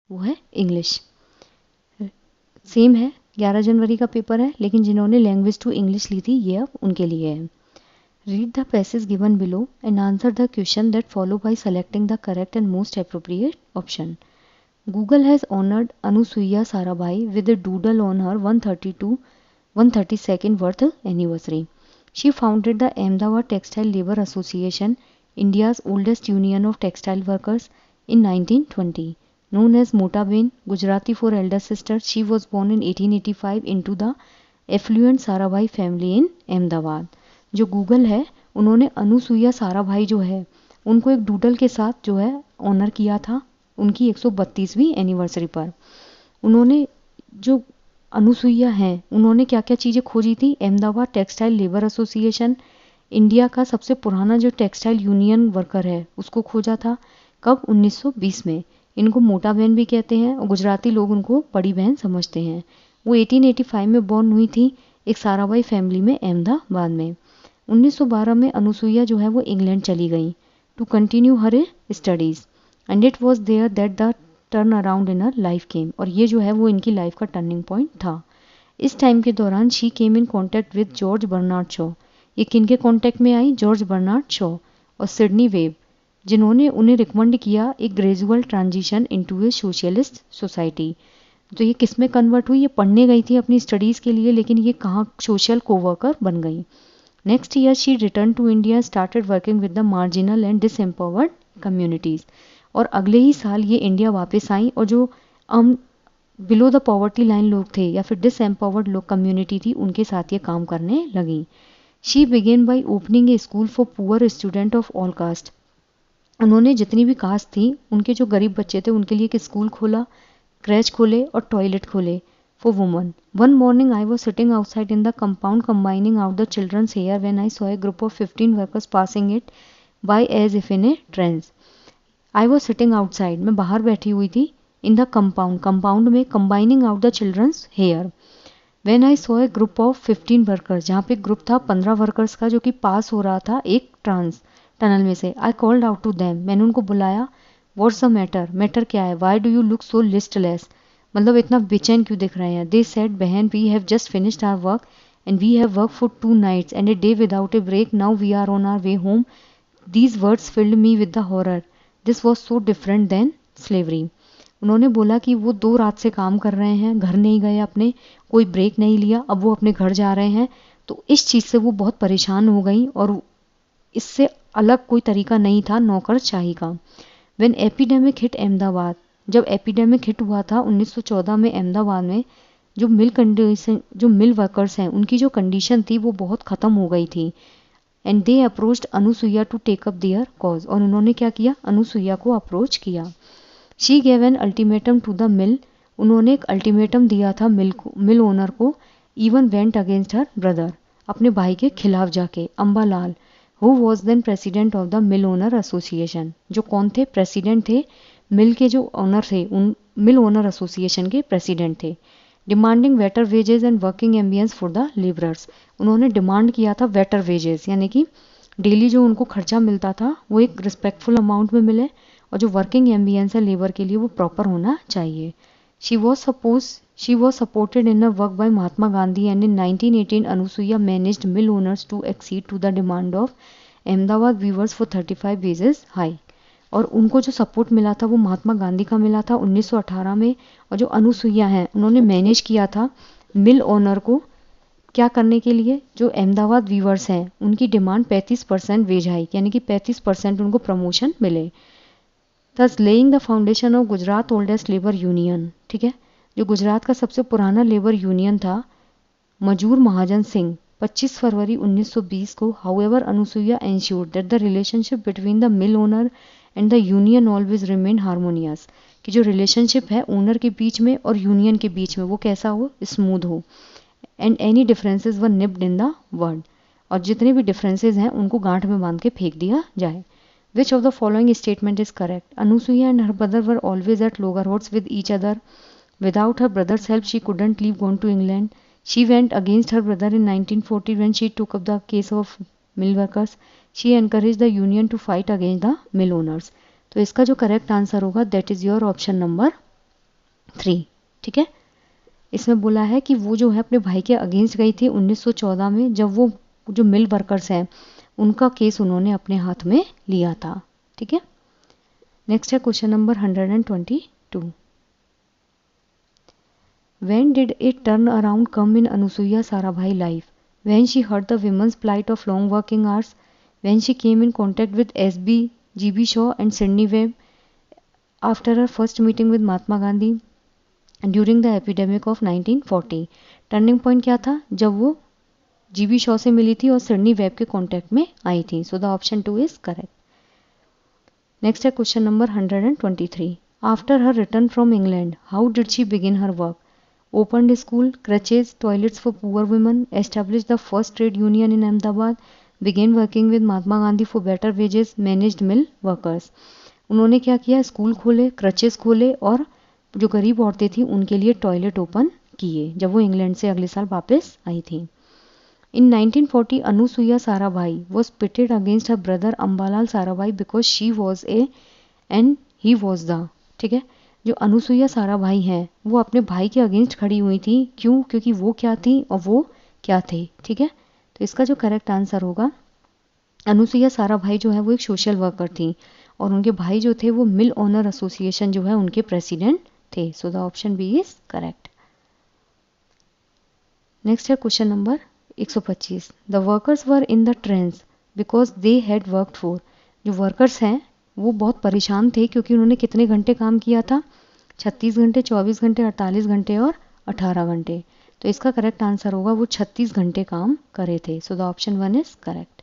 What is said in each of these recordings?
वो है English. Same है, 11 जनवरी का पेपर है, लेकिन जिन्होंने लैंग्वेज टू इंग्लिश ली थी ये अब उनके लिए है। Read the passage given below and answer the question that follow by selecting the correct and most appropriate option. Google has honored Anusuya Sarabhai with a doodle on her 132nd birth anniversary. She founded the Ahmedabad Textile Labour Association, India's oldest union of textile workers, in 1920. Known as Mota Bein, Gujarati for elder sister, she was born in 1885 into the affluent Sarabhai family in Ahmedabad. जो Google है उन्होंने अनुसुईया साराभाई जो है उनको एक doodle के साथ जो है ऑनर किया था उनकी 132वीं एनिवर्सरी पर। उन्होंने जो अनुसुईया हैं उन्होंने क्या क्या चीज़ें खोजी थी? Ahmedabad textile labour association, India का सबसे पुराना जो टेक्सटाइल यूनियन वर्कर है उसको खोजा था। कब? 1920 में। इनको मोटा बहन भी कहते हैं और गुजराती लोग उनको बड़ी बहन समझते हैं। वो 1885 में बॉर्न हुई थी एक साराभाई फैमिली में अहमदाबाद में। 1912 में अनुसुईया जो है वो इंग्लैंड चली गई to continue her studies and it was there that the turn around in her life came, और ये जो है वो इनकी लाइफ का टर्निंग पॉइंट था। इस टाइम के दौरान she came in contact with George Bernard Shaw. ये किन के कॉन्टैक्ट में आई? जॉर्ज बर्नार्ड शॉ और सिडनी वेब, जिन्होंने उन्हें रिकमेंड किया एक ग्रेजुअल ट्रांजिशन इनटू ए सोशलिस्ट सोसाइटी। तो ये किस में कन्वर्ट हुई? ये पढ़ने गई थी अपनी स्टडीज़ के लिए, लेकिन ये कहाँ सोशल कोवर्कर बन गई। Next year she return to India, started working with the marginal and disempowered communities. और अगले ही साल ये इंडिया वापस आई और जो बिलो द पॉवर्टी लाइन लोग थे या फिर डिसएम्पावर्ड लोग कम्युनिटी थी उनके साथ ये काम करने लगी। She began by opening a school for poor student of all caste. उन्होंने जितनी भी कास्ट थी उनके जो गरीब बच्चे थे उनके लिए एक स्कूल खोला, क्रैच खोले और टॉयलेट खोले for women. One morning I was sitting outside in the compound combining out the children's hair when I saw a group of 15 workers passing it by as if in a trance. I was sitting outside, मैं बाहर बैठी हुई थी, in the compound, compound में combining out the children's hair when I saw a group of 15 workers, जहाँ पे group था 15 workers का जो कि पास हो रहा था एक ट्रांस टनल में से। I called out to them, मैंने उनको बुलाया। व्हाट्स द मैटर, मैटर क्या है? Why do you look so listless, मतलब इतना बेचैन क्यों दिख रहे हैं? दे सेड, बहन we have just finished our work and we have work for 2 nights and a day without a break, now we are on our way home. These words filled me with the horror, this was so different than slavery. उन्होंने बोला कि वो 2 रात से काम कर रहे हैं, घर नहीं गए अपने, कोई ब्रेक नहीं लिया, अब वो अपने घर जा रहे हैं। तो इस चीज़ से वो बहुत परेशान हो गई और इससे अलग कोई तरीका नहीं था नौकरशाही का। व्हेन एपिडेमिक हिट अहमदाबाद, जब एपिडेमिक हिट हुआ था 1914 में अहमदाबाद में, जो मिल वर्कर्स हैं उनकी जो कंडीशन थी वो बहुत ख़त्म हो गई थी। And they approached Anasuya to take up their cause, और उन्होंने क्या किया? अनुसुईया को अप्रोच किया। She gave an ultimatum to the mill, उन्होंने एक अल्टीमेटम दिया था मिल ओनर को। Even went against her brother, अपने भाई के खिलाफ जाके। Ambalal who was then president of the mill owner association, जो कौन थे? प्रेसिडेंट थे, मिल के जो ओनर थे उन मिल ओनर एसोसिएशन के प्रेसिडेंट थे। Demanding better wages and working ambience for the labourers, उन्होंने डिमांड किया था बेटर वेजेस, यानी कि डेली जो उनको खर्चा मिलता था वो एक रिस्पेक्टफुल अमाउंट में मिले और जो वर्किंग एम्बियंस है लेबर के लिए वो प्रॉपर होना चाहिए। She was supported in a work by Mahatma Gandhi and in 1918 Anasuya managed mill owners to exceed to the demand of Ahmedabad weavers for 35 wages high. और उनको जो सपोर्ट मिला था वो महात्मा गांधी का मिला था 1918 में। और जो अनुसुईया हैं उन्होंने मैनेज किया था मिल ओनर को क्या करने के लिए? जो अहमदाबाद वीवर्स हैं उनकी डिमांड 35% वेज हाइक, यानी कि 35% उनको प्रमोशन मिले। Thus laying the foundation of Gujarat oldest labour union, ठीक है, जो गुजरात का सबसे पुराना लेबर यूनियन था मजूर महाजन सिंह 25 फरवरी 1920 को। However Anusuiya ensured that the relationship between the mill owner and the union always remain harmonious, कि जो रिलेशनशिप है ओनर के बीच में और यूनियन के बीच में वो कैसा हो? स्मूथ हो। And any differences were nipped in the word, और जितने भी डिफरेंसेस हैं उनको गांठ में बांध के फेंक दिया जाए। Which of the following statement is correct? Anasuya and her brother were always at loggerheads with each other. Without her brother's help she couldn't leave gone to England. She went against her brother in 1940 when she took up the case of mill workers. She encouraged the union to fight against the mill owners. तो इसका जो correct answer होगा that is your option number 3। ठीक है, इसमें बोला है कि वो जो है अपने भाई के अगेंस्ट गई थी 1914 में, जब वो जो मिल वर्कर्स हैं उनका केस उन्होंने अपने हाथ में लिया था। ठीक है, नेक्स्ट है question number 122। When did a turnaround come in Anusuya Sarabhai life? When she heard the women's plight of long working hours, when she came in contact with SB, GB Shaw and Sidney Webb after her first meeting with Mahatma Gandhi during the epidemic of 1940. Turning point क्या था? जब वो GB Shaw से मिली थी और Sydney web के contact में आई थी। So the option 2 is correct. Next है question number 123। After her return from England, how did she begin her work? Opened school, crutches, toilets for poor women, established the first trade union in Ahmedabad, began working with Mahatma Gandhi for better wages, managed mill workers. उन्होंने क्या किया? School खोले, crutches खोले और जो गरीब औरतें थी उनके लिए टॉयलेट ओपन किए जब वो इंग्लैंड से अगले साल वापस आई थी। In 1940, Anusuya Sarabhai was pitted against her brother Ambalal Sarabhai because she was a and he was the। ठीक है, जो अनुसुईया साराभाई हैं वो अपने भाई के अगेंस्ट खड़ी हुई थी। क्यों? क्योंकि वो क्या थी और वो क्या थे। ठीक है, तो इसका जो करेक्ट आंसर होगा, अनुसुईया साराभाई जो है वो एक सोशल वर्कर थी और उनके भाई जो थे वो मिल ऑनर एसोसिएशन जो है उनके प्रेसिडेंट थे। So the option B is correct. Next है question number 125। The workers were in the trains because they had worked for. जो वर्कर्स हैं वो बहुत परेशान थे क्योंकि उन्होंने कितने घंटे काम किया था? 36 घंटे, 24 घंटे, 48 घंटे और 18 घंटे। तो इसका करेक्ट आंसर होगा वो 36 घंटे काम करे थे। So the option 1 is correct.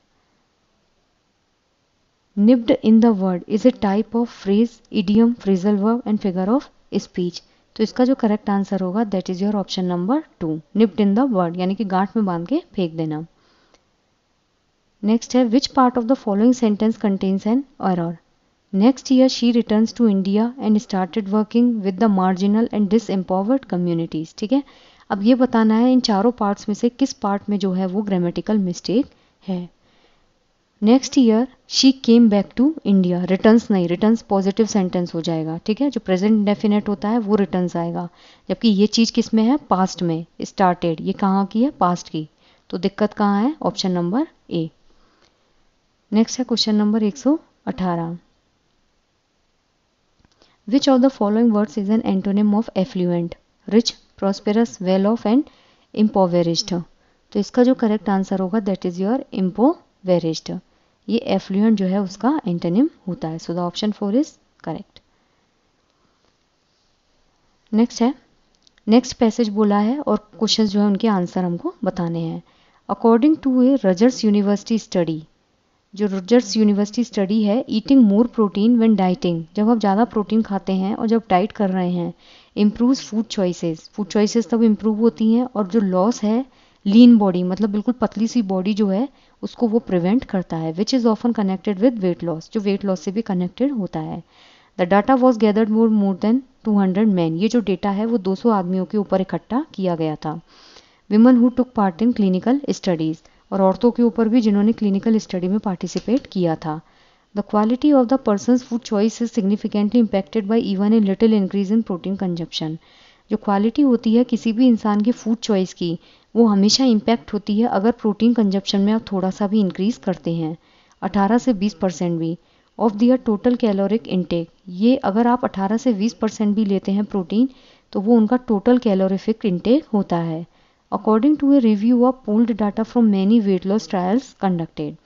Nipped in the word is a type of phrase, idiom, phrasal verb and figure of speech. तो इसका जो करेक्ट आंसर होगा that is your option number 2, nipped in the word, यानी कि गांठ में बांध के फेंक देना। नेक्स्ट है विच part of the following sentence contains an error? Next year she returns to India and started working with the marginal and disempowered communities। ठीक है, अब ये बताना है इन चारों पार्ट्स में से किस पार्ट में जो है वो ग्रामेटिकल मिस्टेक है। Next year she came back to India, returns नहीं, रिटर्न्स पॉजिटिव सेंटेंस हो जाएगा। ठीक है, जो प्रेजेंट डेफिनेट होता है वो रिटर्न्स आएगा, जबकि ये चीज़ किस में है? पास्ट में। स्टार्टेड ये कहाँ की है? पास्ट की। तो दिक्कत कहाँ है? Option number A. नेक्स्ट है question number 118। Which of the following words is an antonym of affluent? Rich, prosperous, well off and impoverished। तो इसका जो करेक्ट आंसर होगा दैट इज योर impoverished। ये affluent जो है उसका एंटोनिम होता है। So the option 4 is correct. Next है, नेक्स्ट पैसेज बोला है और क्वेश्चन जो है उनके आंसर हमको बताने हैं। According to a Rutgers university study, जो रजर्स यूनिवर्सिटी स्टडी है, eating more protein when dieting, जब आप ज़्यादा प्रोटीन खाते हैं और जब डाइट कर रहे हैं, improves food choices, food choices तब इम्प्रूव होती हैं, और जो लॉस है लीन बॉडी, मतलब बिल्कुल पतली सी बॉडी जो है उसको वो प्रिवेंट करता है। Which is often connected with weight loss, जो वेट लॉस से भी कनेक्टेड होता है। The data was gathered more than 200 man, ये जो डेटा है वो 200 आदमियों के ऊपर इकट्ठा किया गया था। Women who took part in clinical studies, और औरतों के ऊपर भी जिन्होंने क्लिनिकल स्टडी में पार्टिसिपेट किया था। The quality of the persons food choice is significantly impacted by even a little increase in protein consumption. जो क्वालिटी होती है किसी भी इंसान की फूड चॉइस की, वो हमेशा इम्पैक्ट होती है अगर प्रोटीन कंजप्शन में आप थोड़ा सा भी इंक्रीज करते हैं, 18 से 20% भी of their total caloric intake. ये अगर आप 18 से 20% भी लेते हैं प्रोटीन तो वो उनका टोटल कैलोरीफिक इनटेक होता है। According to a review of pooled data from many weight loss trials conducted,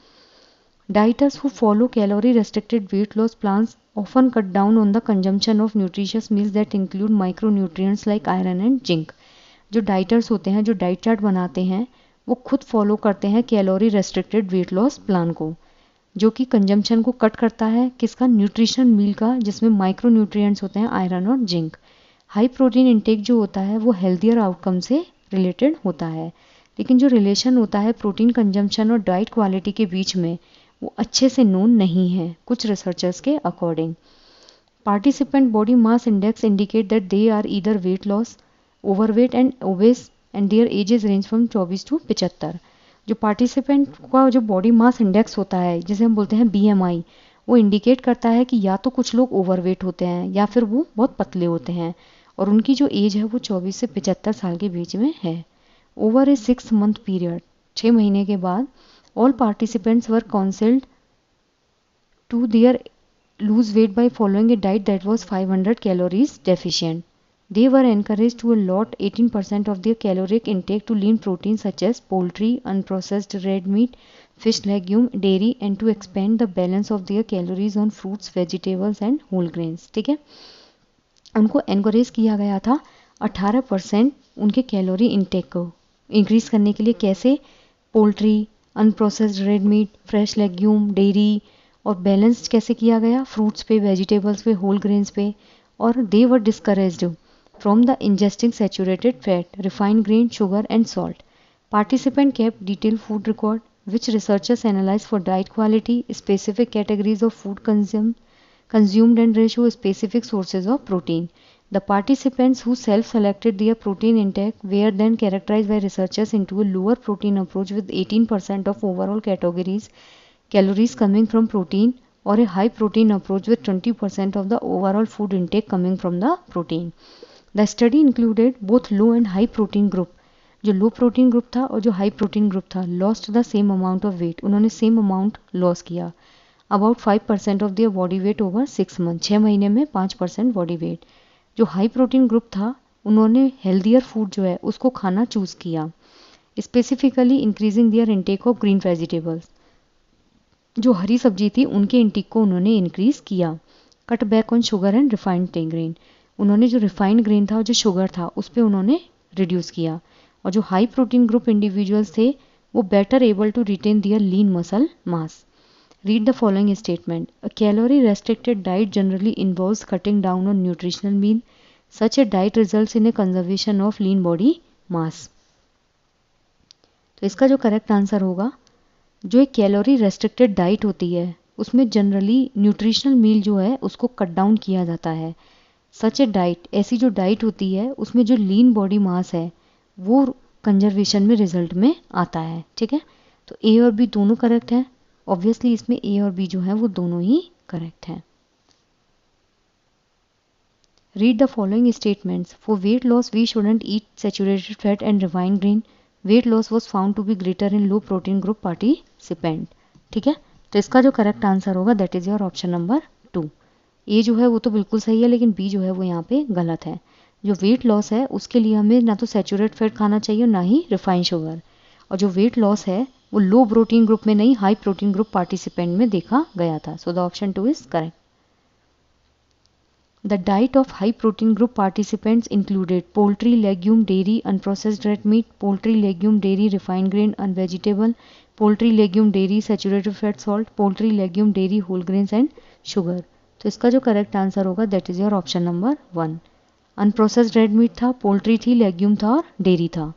dieters who follow calorie restricted weight loss plans often cut down on the consumption of nutritious meals that include micronutrients like iron and zinc। जो dieters होते हैं, जो diet chart बनाते हैं, वो खुद follow करते हैं calorie restricted weight loss plan को, जो कि कंजम्पशन को कट करता है किसका? न्यूट्रिशन मील का, जिसमें माइक्रो न्यूट्रिएंट्स होते हैं आयरन और जिंक। हाई प्रोटीन इंटेक जो होता है वो हेल्थियर आउटकम से रिलेटेड होता है, लेकिन जो रिलेशन होता है प्रोटीन कंजम्पशन और डाइट क्वालिटी के बीच में वो अच्छे से नोन नहीं है कुछ रिसर्चर्स के according. Participant body mass index indicate that they are either weight loss, overweight and obese and their ages range from 24 to 75। जो पार्टिसिपेंट का जो बॉडी मास इंडेक्स होता है जिसे हम बोलते हैं BMI, वो इंडिकेट करता है कि या तो कुछ लोग ओवरवेट होते हैं या फिर वो बहुत पतले होते हैं, और उनकी जो एज है वो 24 से 75 साल के बीच में है। ओवर ए 6 मंथ पीरियड, 6 महीने के बाद, all participants were counselled to their lose weight by following a diet that was 500 calories deficient. They were encouraged to allot 18% of their caloric intake to lean proteins such as poultry, unprocessed red meat, fish, legume, dairy, and to expand the balance of their calories on fruits, vegetables and whole grains. ठीक है, उनको encourage किया गया था 18% उनके calorie intake को increase करने के लिए। कैसे? Poultry, unprocessed red meat, fresh legume, dairy, और बैलेंस्ड कैसे किया गया? फ्रूट्स पे, वेजिटेबल्स पे, होल ग्रेन्स पे। और they were discouraged from the ingesting saturated fat, refined grain, sugar and salt. Participant kept detail food record which researchers analyze for diet quality, specific categories of food consumed and ratio specific sources of protein. The participants who self-selected their protein intake were then characterized by researchers into a lower protein approach with 18% of overall calories coming from protein, or a high protein approach with 20% of the overall food intake coming from the protein. The study included both low and high protein group. जो लो protein group था और जो high protein group था lost the same amount of weight, उन्होंने same amount loss किया, about 5% of their body weight over 6 month, 6 महीने में 5% body weight. जो हाई प्रोटीन ग्रुप था उन्होंने हेल्दियर फूड जो है उसको खाना चूज़ किया, specifically increasing their intake of green vegetables. जो हरी सब्जी थी उनके इंटेक को उन्होंने इंक्रीज किया। Cut back on sugar and refined grain, उन्होंने जो रिफाइंड ग्रेन था और जो शुगर था उस पर उन्होंने रिड्यूस किया। और जो हाई प्रोटीन ग्रुप इंडिविजुअल्स थे वो better able to retain their lean muscle mass. Read the following statement. A calorie restricted diet generally involves cutting down on nutritional meal, such a diet results in a conservation of lean body mass. तो इसका जो correct answer होगा, जो एक calorie restricted diet होती है उसमें generally nutritional मील जो है उसको कट डाउन किया जाता है। सच ए डाइट, ऐसी जो डाइट होती है उसमें जो लीन बॉडी मास है वो कंजर्वेशन में रिजल्ट में आता है। ठीक है, तो ए और बी दोनों करेक्ट है। ऑब्वियसली इसमें ए और बी जो है वो दोनों ही करेक्ट हैं। Read the following statements. For weight loss we shouldn't eat saturated fat and refined grain. Weight loss was found to be greater in low protein group participant. ठीक है, तो इसका जो करेक्ट आंसर होगा that is your option number 2। A जो है वो तो बिल्कुल सही है, लेकिन बी जो है वो यहाँ पे गलत है। जो वेट लॉस है उसके लिए हमें ना तो सैचुरेटेड फैट खाना चाहिए ना ही रिफाइंड शुगर, और जो वेट लॉस है वो लो प्रोटीन ग्रुप में नहीं, हाई प्रोटीन ग्रुप पार्टिसिपेंट में देखा गया था। सो the option 2 is correct. The diet of high protein group participants included poultry, legume, dairy, unprocessed red meat, poultry, legume, dairy, refined grain, unvegetable, poultry, legume, dairy, saturated fat, salt, poultry, legume, dairy, whole grains and sugar। तो इसका जो correct answer होगा that is your option number 1। Unprocessed red meat था, poultry थी, legume था और dairy था।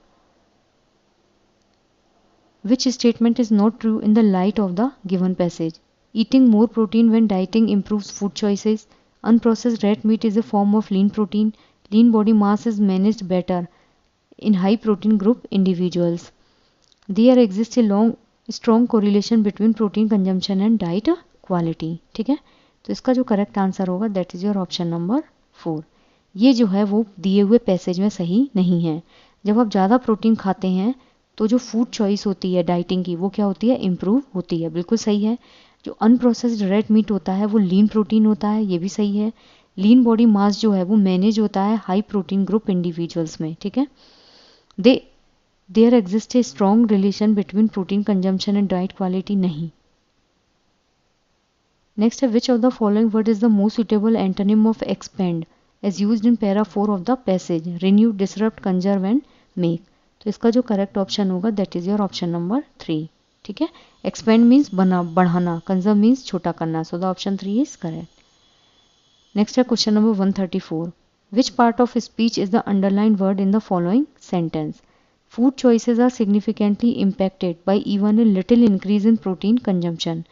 Which statement is not true in the light of the given passage? Eating more protein when dieting improves food choices. Unprocessed red meat is a form of lean protein. Lean body mass is managed better in high protein group individuals. There exists a strong correlation between protein consumption and diet quality. ठीक है, तो इसका जो correct answer होगा that is your option number 4। ये जो है वो दिए हुए पैसेज में सही नहीं है। जब आप ज़्यादा प्रोटीन खाते हैं तो जो फूड चॉइस होती है डाइटिंग की वो क्या होती है? इम्प्रूव होती है, बिल्कुल सही है। जो अनप्रोसेस्ड रेड मीट होता है वो लीन प्रोटीन होता है, ये भी सही है। लीन बॉडी मास जो है वो मैनेज होता है हाई प्रोटीन ग्रुप इंडिविजुअल्स में। ठीक है, there exist a strong relation between protein consumption and diet quality, नहीं। नेक्स्ट है which of the following word is the most suitable antonym of expand as used in para 4 of the passage? Renew, disrupt, conserve and make. तो इसका जो correct option होगा that is your option number 3। ठीक है, expand means बढ़ाना, conserve means छोटा करना। So the option 3 is correct. Next है question number 134। Which part of speech is the underline word in the following sentence? Food choices are significantly impacted by even a little increase in protein consumption.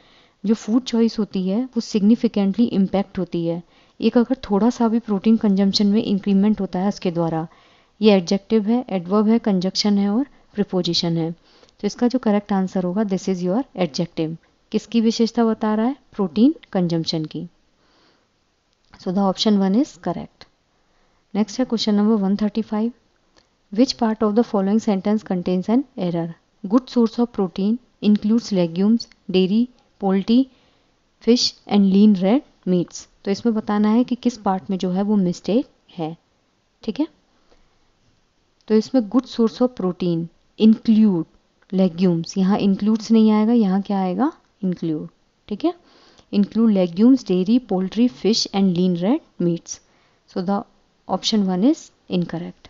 जो food choice होती है वो significantly impact होती है, एक अगर थोड़ा सा भी प्रोटीन कंजम्पशन में इंक्रीमेंट होता है उसके द्वारा। ये एडजेक्टिव है, एडवर्ब है, कंजक्शन है और प्रीपोजिशन है। तो इसका जो करेक्ट आंसर होगा दिस इज योर एडजेक्टिव। किसकी विशेषता बता रहा है? प्रोटीन कंजम्पशन की। सो the option 1 is correct. Next है question number 135. Which part of the following sentence contains an error? Good source of protein includes legumes, dairy, poultry, fish and lean red meats. तो इसमें बताना है कि किस part में जो है वो मिस्टेक है. ठीक है, तो इसमें good source of protein include legumes, यहाँ इंक्लूड्स नहीं आएगा, यहाँ क्या आएगा, इंक्लूड. ठीक है, include legumes, dairy, poultry, fish and lean red meets. So the option 1 is incorrect.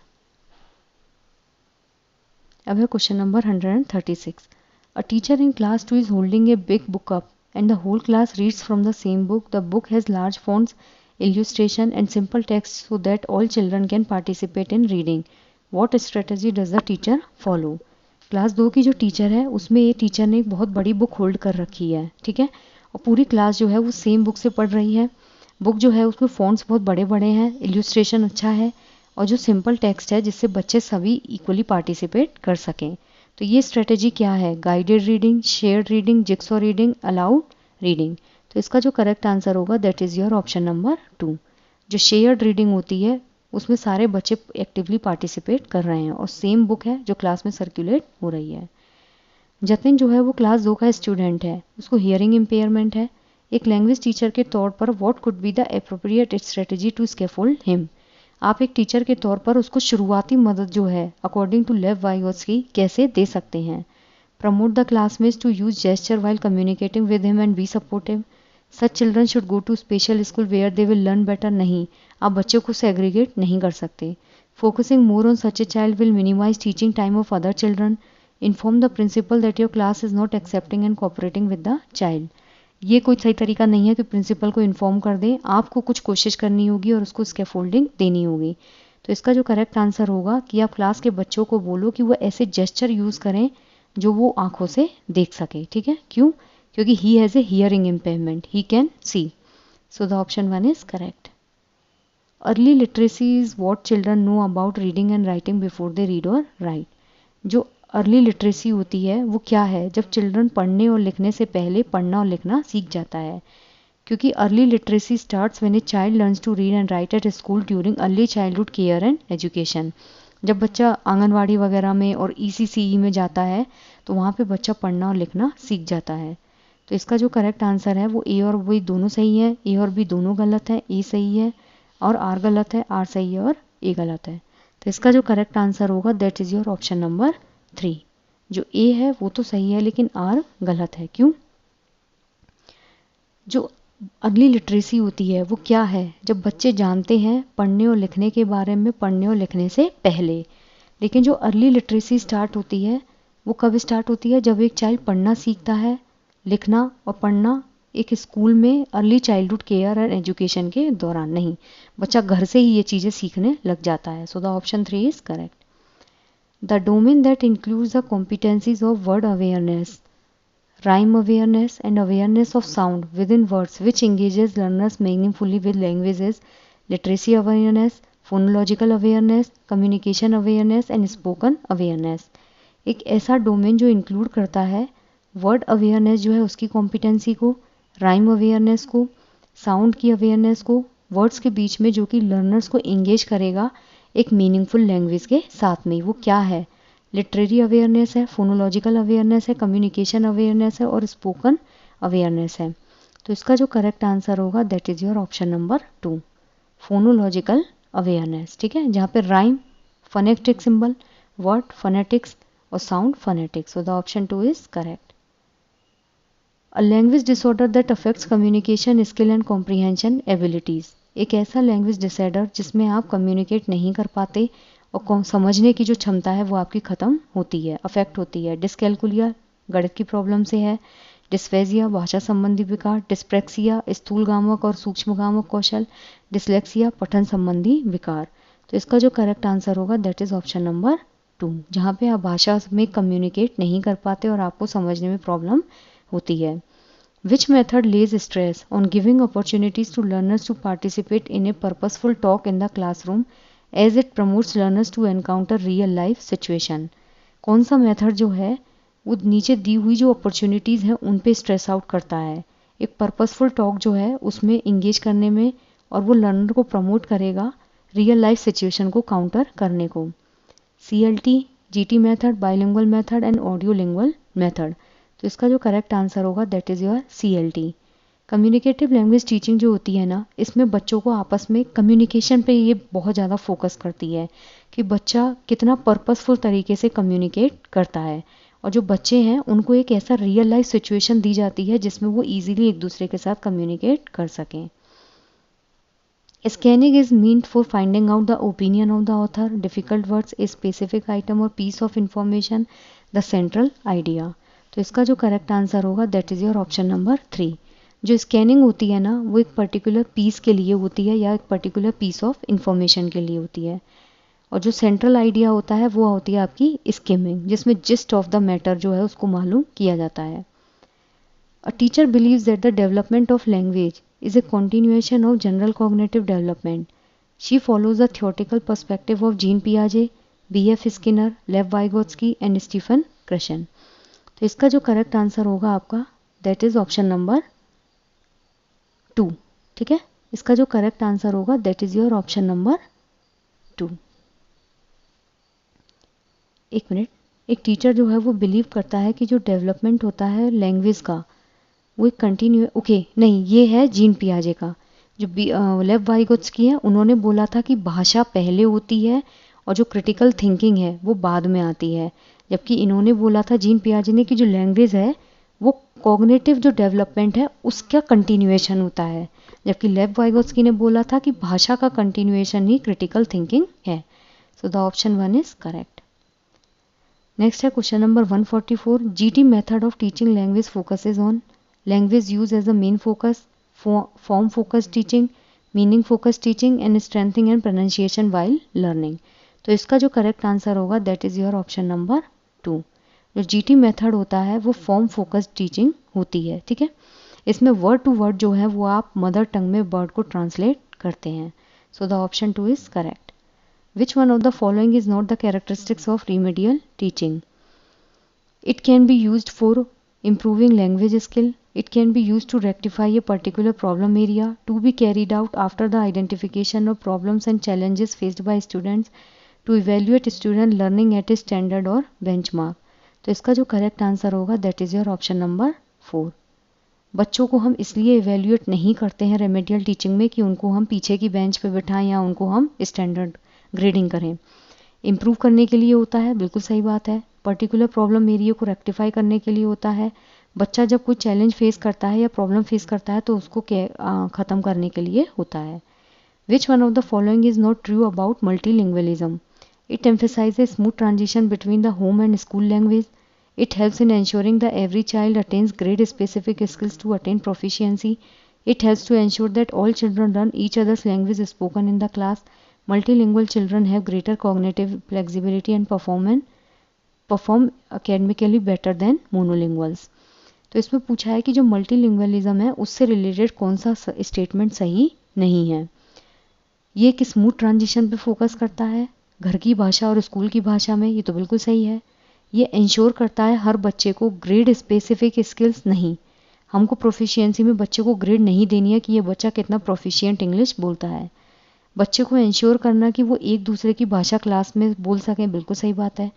अब है question number 136. A teacher in class 2 is holding a big book up and the whole class reads from the same book. The book has large fonts, illustration and simple text so that all children can participate in reading. What strategy does the teacher follow? Class 2 की जो teacher है उसमें ये teacher ने एक बहुत बड़ी book hold कर रखी है. ठीक है, और पूरी क्लास जो है वो सेम बुक से पढ़ रही है. बुक जो है उसमें फॉन्ट्स बहुत बड़े बड़े हैं, इल्यूस्ट्रेशन अच्छा है और जो सिंपल टेक्स्ट है जिससे बच्चे सभी इक्वली पार्टिसिपेट कर सकें. तो ये स्ट्रेटेजी क्या है, guided reading, shared reading, jigsaw reading, allowed reading. तो इसका जो करेक्ट आंसर होगा that is your option number 2. जो शेयर्ड रीडिंग होती है उसमें सारे बच्चे एक्टिवली पार्टिसिपेट कर रहे हैं और सेम बुक है जो क्लास में सर्कुलेट हो रही है. जतिन जो है वो क्लास 2 का स्टूडेंट है, उसको हियरिंग इम्पेयरमेंट है. एक लैंग्वेज टीचर के तौर पर what could be the appropriate strategy to scaffold him. आप एक टीचर के तौर पर उसको शुरुआती मदद जो है अकॉर्डिंग टू लेव वाइवर्स की कैसे दे सकते हैं. Promote the classmates to use gesture while communicating with him and be supportive. Such children should go to special school where they will learn better. नहीं, आप बच्चों को सेग्रीगेट नहीं कर सकते. Focusing more on such a child will minimise teaching time of other children. Inform the principal that your class is not accepting and cooperating with the child. ये कोई सही तरीका नहीं है कि प्रिंसिपल को इन्फॉर्म कर दें, आपको कुछ कोशिश करनी होगी और उसको स्कैफोल्डिंग देनी होगी. तो इसका जो करेक्ट आंसर होगा कि आप क्लास के बच्चों को बोलो कि वो ऐसे जेस्चर यूज़ करें जो वो आंखों से देख सके. ठीक है, क्यों, क्योंकि he has a hearing impairment, he can see. So the option 1 is correct. Early literacy is what children know about reading and writing before they read और राइट. जो अर्ली लिटरेसी होती है वो क्या है, जब चिल्ड्रन पढ़ने और लिखने से पहले पढ़ना और लिखना सीख जाता है. क्योंकि early literacy starts when a child learns to read and write at school during early childhood care and education. जब बच्चा आंगनवाड़ी वगैरह में और ECCE में जाता है तो वहाँ पे बच्चा पढ़ना और लिखना सीख जाता है. तो इसका जो करेक्ट आंसर है वो ए और बी दोनों सही है, ए और बी दोनों गलत है. ए सही है और आर गलत है, आर सही है और ए गलत है. तो इसका जो करेक्ट आंसर होगा that is your option number 3. जो ए है वो तो सही है लेकिन आर गलत है. क्यों, जो अर्ली लिटरेसी होती है वो क्या है, जब बच्चे जानते हैं पढ़ने और लिखने के बारे में पढ़ने और लिखने से पहले. लेकिन जो अर्ली लिटरेसी स्टार्ट होती है वो कब स्टार्ट होती है, जब एक चाइल्ड पढ़ना सीखता है, लिखना और पढ़ना एक स्कूल में early childhood care and education के दौरान. नहीं, बच्चा घर से ही ये चीज़ें सीखने लग जाता है. So the option 3 is correct. The domain that includes the competencies of word awareness, rhyme awareness and awareness of sound within words which engages learners meaningfully with language is literacy awareness, phonological awareness, communication awareness and spoken awareness. एक ऐसा domain जो include करता है word awareness जो है उसकी competency को, rhyme awareness को, साउंड की अवेयरनेस को, वर्ड्स के बीच में जो कि लर्नर्स को एंगेज करेगा एक मीनिंगफुल लैंग्वेज के साथ में. वो क्या है, लिटरेरी अवेयरनेस है, फोनोलॉजिकल अवेयरनेस है, कम्युनिकेशन अवेयरनेस है और स्पोकन अवेयरनेस है. तो इसका जो करेक्ट आंसर होगा that is your option number 2, phonological awareness. ठीक है, जहाँ पे rhyme phonetic symbol, word phonetics और sound phonetics. So the option 2 is correct. A language disorder that affects communication skill and comprehension abilities. एक ऐसा language disorder जिसमें आप communicate नहीं कर पाते और समझने की जो क्षमता है वो आपकी ख़त्म होती है, अफेक्ट होती है. डिस्कैलकुलिया गणित की प्रॉब्लम से है, डिस्फेजिया भाषा संबंधी विकार, डिस्प्रेक्सिया स्थूलगामक और सूक्ष्मगामक कौशल, डिसलेक्सिया पठन संबंधी विकार. तो इसका जो करेक्ट आंसर होगा दैट इज़ ऑप्शन नंबर 2, जहाँ पे आप भाषा में कम्युनिकेट नहीं कर पाते और आपको समझने में प्रॉब्लम होती है. Which method lays stress on giving opportunities to learners to participate in a purposeful talk in the classroom as it promotes learners to encounter real life situation? कौन सा मेथड जो है वो नीचे दी हुई जो अपॉर्चुनिटीज़ हैं उन पे स्ट्रेस आउट करता है. एक पर्पसफुल टॉक जो है उसमें इंगेज करने में और वो लर्नर को प्रमोट करेगा रियल लाइफ सिचुएशन को काउंटर करने को। CLT, GT method, bilingual method and audio lingual method. तो इसका जो करेक्ट आंसर होगा that is your CLT। Communicative language teaching जो होती है ना, इसमें बच्चों को आपस में कम्युनिकेशन पे ये बहुत ज़्यादा फोकस करती है कि बच्चा कितना पर्पसफुल तरीके से कम्युनिकेट करता है, और जो बच्चे हैं उनको एक ऐसा रियल लाइफ सिचुएशन दी जाती है जिसमें वो इजीली एक दूसरे के साथ कम्युनिकेट कर सकें। Scanning is meant for finding out the opinion of the author, difficult words, a specific item or piece of information, the central idea। तो इसका जो करेक्ट आंसर होगा that is your option number 3। जो scanning होती है ना, वो एक पर्टिकुलर पीस के लिए होती है या एक पर्टिकुलर पीस ऑफ इंफॉर्मेशन के लिए होती है, और जो सेंट्रल आइडिया होता है वो होती है आपकी स्किमिंग, जिसमें जिस्ट ऑफ द मैटर जो है उसको मालूम किया जाता है। A teacher believes that the development of language is a continuation of general cognitive development. She follows the theoretical perspective of Jean Piaget, B.F. Skinner, Lev Vygotsky and Stephen Krashen। तो इसका जो करेक्ट आंसर होगा आपका that is option number 2। ठीक है, इसका जो correct answer होगा that is your option number 2। एक मिनट, एक टीचर जो है वो बिलीव करता है कि जो डेवलपमेंट होता है लैंग्वेज का वो एक कंटिन्यू, ओके नहीं, ये है जीन पियाजे का। जो लेव वाइगोत्स्की है उन्होंने बोला था कि भाषा पहले होती है और जो क्रिटिकल थिंकिंग है वो बाद में आती है, जबकि इन्होंने बोला था जीन पियाजे ने कि जो लैंग्वेज है वो कॉग्निटिव जो डेवलपमेंट है उसका कंटिन्यूएशन होता है, जबकि लेव वाइगोत्स्की ने बोला था कि भाषा का कंटिन्यूएशन ही क्रिटिकल थिंकिंग है। So the option 1 is correct. Next है question number 144। GT method of teaching language focuses on language use as a main focus, form focused teaching, meaning focused teaching and strengthening and pronunciation while learning। तो इसका जो correct answer होगा that is your option number 2। जो GT method होता है वो form focused teaching होती है। ठीक है, इसमें वर्ड टू वर्ड जो है वो आप मदर टंग में वर्ड को ट्रांसलेट करते हैं। सो the option 2 is correct. Which one of the following is not the characteristics of remedial teaching? It can be used for improving language skill, it can be used to rectify a particular problem area, to be carried out after the identification of problems and challenges faced by students, to evaluate student learning at a standard or benchmark। तो इसका जो correct answer होगा that is your option number 4। बच्चों को हम इसलिए evaluate नहीं करते हैं रेमेडियल टीचिंग में कि उनको हम पीछे की बेंच पे बिठाएं या उनको हम स्टैंडर्ड ग्रेडिंग करें। इम्प्रूव करने के लिए होता है, बिल्कुल सही बात है। पर्टिकुलर प्रॉब्लम एरिया को रेक्टिफाई करने के लिए होता है। बच्चा जब कोई चैलेंज फेस करता है या प्रॉब्लम फेस करता है तो उसको ख़त्म करने के लिए होता है। Which one of the following is not true about multilingualism? It emphasises smooth transition between the home and school language, it helps in ensuring that every child attains grade specific skills to attain proficiency, it helps to ensure that all children learn each other's language spoken in the class, multilingual children have greater cognitive flexibility and perform academically better than monolinguals. तो इसमें पूछा है कि जो multilingualism है उससे related कौन सा स्टेटमेंट सही नहीं है। ये एक स्मूथ ट्रांजिशन पे फोकस करता है घर की भाषा और स्कूल की भाषा में, ये तो बिल्कुल सही है। ये इंश्योर करता है हर बच्चे को ग्रेड स्पेसिफिक स्किल्स नहीं, हमको प्रोफिशिएंसी में बच्चे को ग्रेड नहीं देनी है कि ये बच्चा कितना प्रोफिशिएंट इंग्लिश बोलता है। बच्चे को इंश्योर करना कि वो एक दूसरे की भाषा क्लास में बोल सकें, बिल्कुल सही बात है।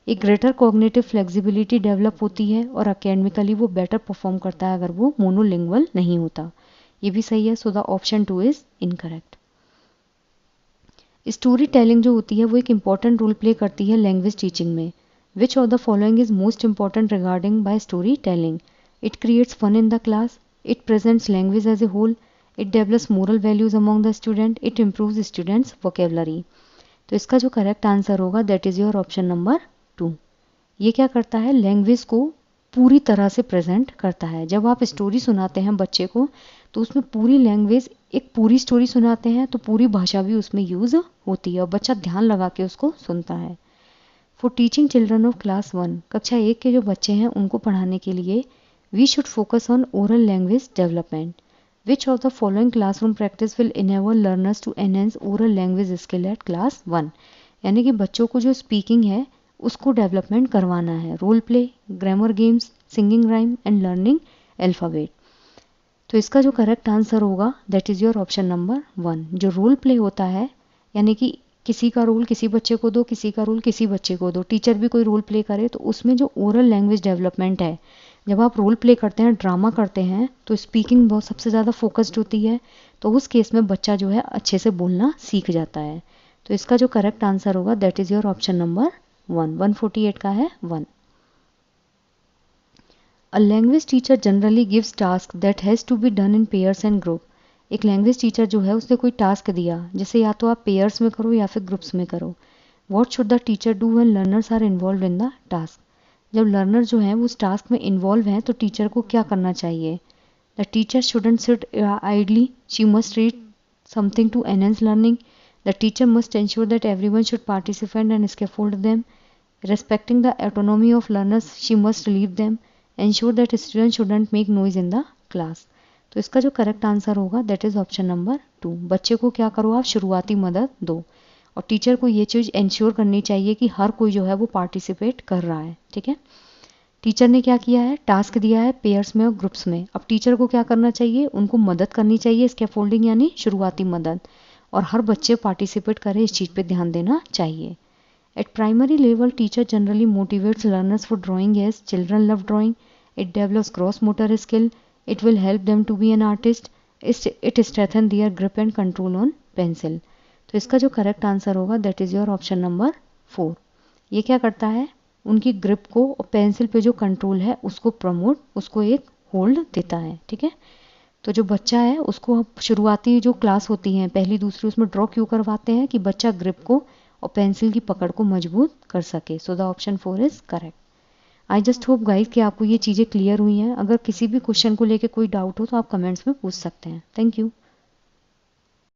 एक ग्रेटर कॉग्निटिव फ्लेक्सिबिलिटी डेवलप होती है और अकेडमिकली वो बेटर परफॉर्म करता है अगर वो मोनोलिंगुअल नहीं होता, ये भी सही है। So the option 2 is incorrect. Story telling जो होती है वो एक इंपॉर्टेंट रोल प्ले करती है लैंग्वेज टीचिंग में। Which of the following is most important regarding by story telling? It creates fun in the class, it presents language as a whole, it develops moral values among the student, it improves students vocabulary. तो इसका जो correct answer होगा that is your option number 2। ये क्या करता है, language को पूरी तरह से प्रेजेंट करता है। जब आप स्टोरी सुनाते हैं बच्चे को तो उसमें पूरी लैंग्वेज, एक पूरी स्टोरी सुनाते हैं तो पूरी भाषा भी उसमें यूज होती है और बच्चा ध्यान लगा के उसको सुनता है। For teaching children of class 1, कक्षा 1 के जो बच्चे हैं उनको पढ़ाने के लिए we should focus on oral language development. Which of the following classroom practice will enable learners to enhance oral language skill at class 1? यानी कि बच्चों को जो स्पीकिंग है उसको डेवलपमेंट करवाना है। Role play, grammar games, singing rhyme and learning alphabet. तो इसका जो करेक्ट आंसर होगा that is your option number 1। जो रोल प्ले होता है यानी कि किसी का रोल किसी बच्चे को दो, किसी का रोल किसी बच्चे को दो, टीचर भी कोई रोल प्ले करे, तो उसमें जो ओरल लैंग्वेज डेवलपमेंट है, जब आप रोल प्ले करते हैं, ड्रामा करते हैं, तो स्पीकिंग बहुत सबसे ज़्यादा फोकस्ड होती है, तो उस केस में बच्चा जो है अच्छे से बोलना सीख जाता है। तो इसका जो करेक्ट आंसर होगा that is your option number 1। 148 का है 1। A language teacher generally gives task that has to be done in pairs and group. एक लैंग्वेज टीचर जो है उसने कोई टास्क दिया, जैसे या तो आप पेयर्स में करो या फिर ग्रुप्स में करो। What should the teacher do when learners are involve in the task. जब लर्नर जो है वो उस टास्क में इन्वॉल्व हैं तो टीचर को क्या करना चाहिए। The teacher shouldn't sit idly, she must read something to enhance learning. The teacher must ensure that everyone should participate and scaffold them. Respecting the autonomy of learners, she must leave them. Ensure that students shouldn't make noise in the class. तो इसका जो correct answer होगा that is option number 2। बच्चे को क्या करो आप, शुरुआती मदद दो, और टीचर को ये चीज़ इंश्योर करनी चाहिए कि हर कोई जो है वो पार्टिसिपेट कर रहा है। ठीक है, टीचर ने क्या किया है, टास्क दिया है पेयर्स में और ग्रुप्स में। अब टीचर को क्या करना चाहिए, उनको मदद करनी चाहिए, स्कैफोल्डिंग यानी शुरुआती मदद, और हर बच्चे पार्टिसिपेट करे इस चीज़ पे ध्यान देना चाहिए। At primary level, teacher generally motivates learners for drawing as children love drawing. It develops gross motor skill. It will help them to be an artist. It strengthens their grip and control on pencil. तो इसका जो correct answer होगा that is your option number 4। ये क्या करता है, उनकी grip को और पेंसिल पे जो कंट्रोल है उसको प्रमोट, उसको एक होल्ड देता है। ठीक है, तो जो बच्चा है उसको शुरुआती जो क्लास होती है पहली दूसरी, उसमें ड्रॉ क्यों करवाते हैं कि बच्चा ग्रिप को और पेंसिल की पकड़ को मजबूत कर सके। सो the option 4 is correct. I just hope guys कि आपको ये चीज़ें क्लियर हुई हैं। अगर किसी भी क्वेश्चन को लेके कोई डाउट हो तो आप कमेंट्स में पूछ सकते हैं। Thank you.